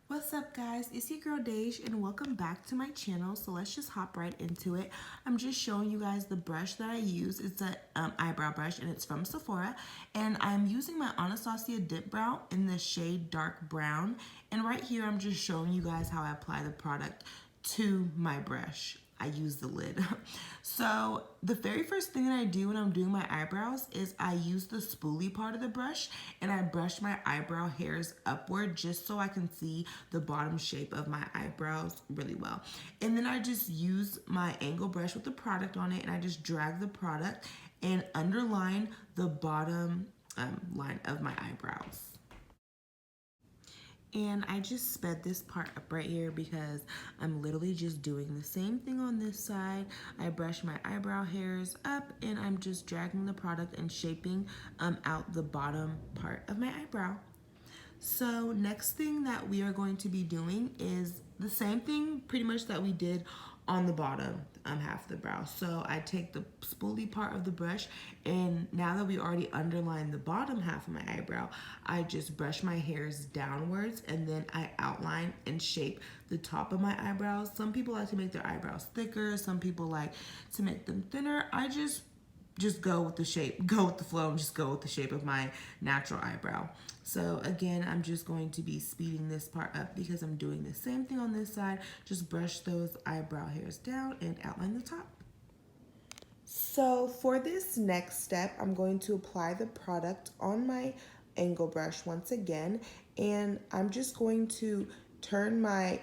What's up guys, it's your girl Dej and welcome back to my channel. So let's just hop right into it. I'm just showing you guys the brush that I use. It's a eyebrow brush and it's from Sephora. And I'm using my Anastasia Dip Brow in the shade dark brown. And right here I'm just showing you guys how I apply the product to my brush. I use the lid. So the very first thing that I do when I'm doing my eyebrows is I use the spoolie part of the brush and I brush my eyebrow hairs upward just so I can see the bottom shape of my eyebrows really well. And then I just use my angle brush with the product on it and I just drag the product and underline the bottom line of my eyebrows. And I just sped this part up right here because I'm literally just doing the same thing on this side. I brush my eyebrow hairs up and I'm just dragging the product and shaping out the bottom part of my eyebrow. So next thing that we are going to be doing is the same thing pretty much that we did on the bottom half of the brow. So I take the spoolie part of the brush and now that we already underlined the bottom half of my eyebrow, I just brush my hairs downwards and then I outline and shape the top of my eyebrows. Some people like to make their eyebrows thicker, some people like to make them thinner. I just go with the shape, go with the flow, and just go with the shape of my natural eyebrow. So again, I'm just going to be speeding this part up because I'm doing the same thing on this side. Just brush those eyebrow hairs down and outline the top. So for this next step, I'm going to apply the product on my angle brush once again, and I'm just going to turn my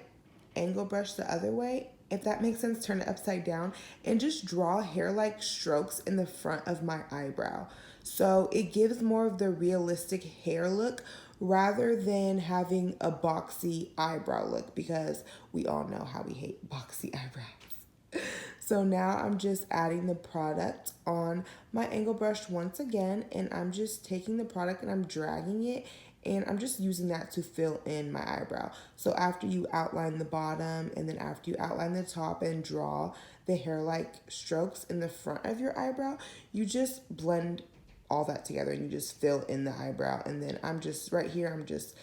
angle brush the other way, if that makes sense, turn it upside down, and just draw hair-like strokes in the front of my eyebrow. So it gives more of the realistic hair look rather than having a boxy eyebrow look, because we all know how we hate boxy eyebrows. So now I'm just adding the product on my angle brush once again, and I'm just taking the product and I'm dragging it, and I'm just using that to fill in my eyebrow. So after you outline the bottom and then after you outline the top and draw the hair-like strokes in the front of your eyebrow, you just blend all that together and you just fill in the eyebrow. And then I'm just right here, I'm just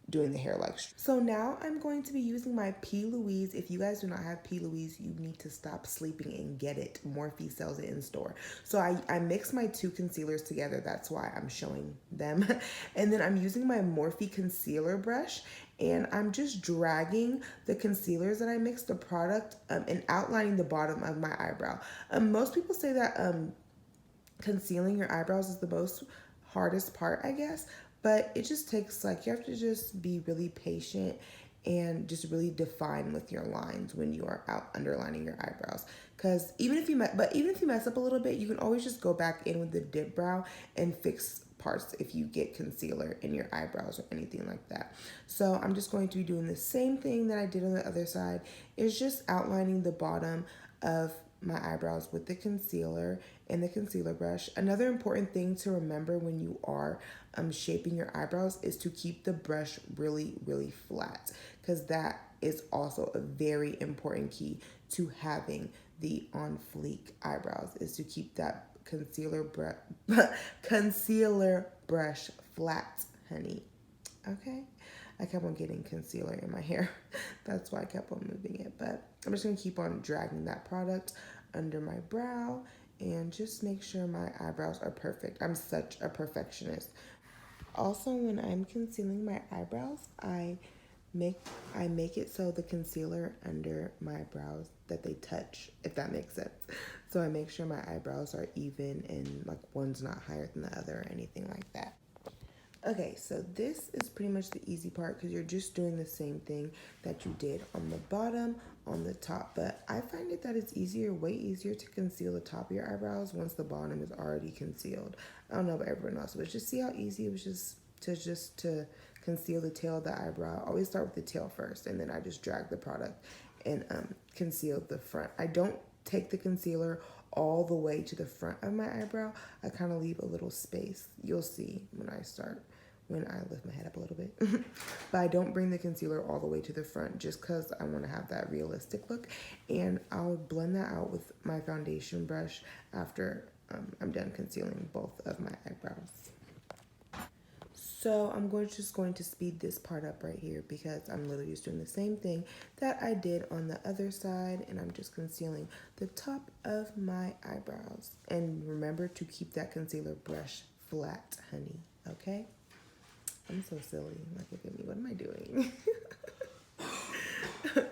doing the hair like. So now I'm going to be using my P. Louise. If you guys do not have P. Louise, you need to stop sleeping and get it. Morphe sells it in store. So I mix my two concealers together. That's why I'm showing them. And then I'm using my Morphe concealer brush and I'm just dragging the concealers that I mixed, the product, and outlining the bottom of my eyebrow. Most people say that concealing your eyebrows is the most hardest part, I guess, but it just takes, like, you have to just be really patient and just really define with your lines when you are out underlining your eyebrows. Because even if you mess up a little bit, you can always just go back in with the dip brow and fix parts if you get concealer in your eyebrows or anything like that. So I'm just going to be doing the same thing that I did on the other side. Is just outlining the bottom of my eyebrows with the concealer and the concealer brush. Another important thing to remember when you are shaping your eyebrows is to keep the brush really, really flat, because that is also a very important key to having the on fleek eyebrows, is to keep that concealer brush flat, honey. Okay? I kept on getting concealer in my hair. That's why I kept on moving it. But I'm just going to keep on dragging that product under my brow and just make sure my eyebrows are perfect. I'm such a perfectionist. Also, when I'm concealing my eyebrows, I make it so the concealer under my brows that they touch, if that makes sense. So I make sure my eyebrows are even and like one's not higher than the other or anything like that. Okay, so this is pretty much the easy part because you're just doing the same thing that you did on the bottom, on the top. But I find it that it's way easier to conceal the top of your eyebrows once the bottom is already concealed. I don't know about everyone else, but just see how easy it was to conceal the tail of the eyebrow. I always start with the tail first, and then I just drag the product and conceal the front. I don't take the concealer all the way to the front of my eyebrow. I kind of leave a little space. You'll see when I lift my head up a little bit. But I don't bring the concealer all the way to the front just because I want to have that realistic look. And I'll blend that out with my foundation brush after I'm done concealing both of my eyebrows. So I'm just going to speed this part up right here because I'm literally just doing the same thing that I did on the other side, and I'm just concealing the top of my eyebrows. And remember to keep that concealer brush flat, honey, okay? I'm so silly. Like, look at me. What am I doing?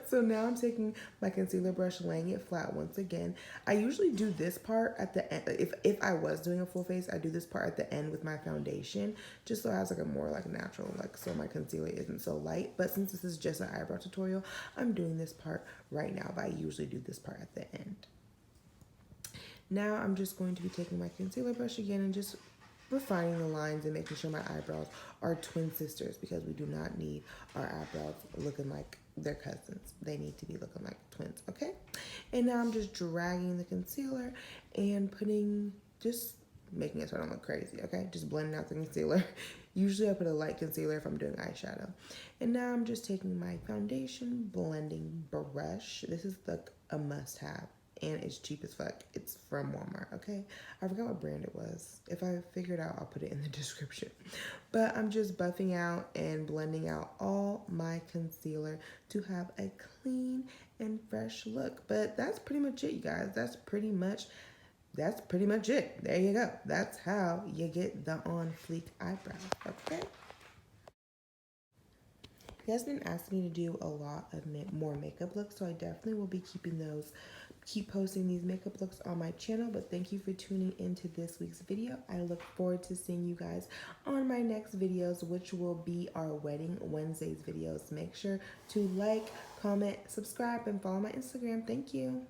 So now I'm taking my concealer brush, laying it flat once again. I usually do this part at the end. If I was doing a full face, I do this part at the end with my foundation, just so it has like a more like natural, like so my concealer isn't so light. But since this is just an eyebrow tutorial, I'm doing this part right now, but I usually do this part at the end. Now I'm just going to be taking my concealer brush again and just refining the lines and making sure my eyebrows are twin sisters, because we do not need our eyebrows looking like their cousins. They need to be looking like twins, okay? And now I'm just dragging the concealer and just making it so I don't look crazy, okay? Just blending out the concealer. Usually I put a light concealer if I'm doing eyeshadow. And now I'm just taking my foundation blending brush. This is like a must-have, and it's cheap as fuck. It's from Walmart, okay? I forgot what brand it was. If I figure it out, I'll put it in the description. But I'm just buffing out and blending out all my concealer to have a clean and fresh look. But that's pretty much it, you guys. That's pretty much it. There you go. That's how you get the on fleek eyebrow, okay? You guys been asking me to do a lot of more makeup looks, so I definitely will be keep posting these makeup looks on my channel. But thank you for tuning into this week's video. I look forward to seeing you guys on my next videos, which will be our Wedding Wednesdays videos. Make sure to like, comment, subscribe, and follow my Instagram. Thank you.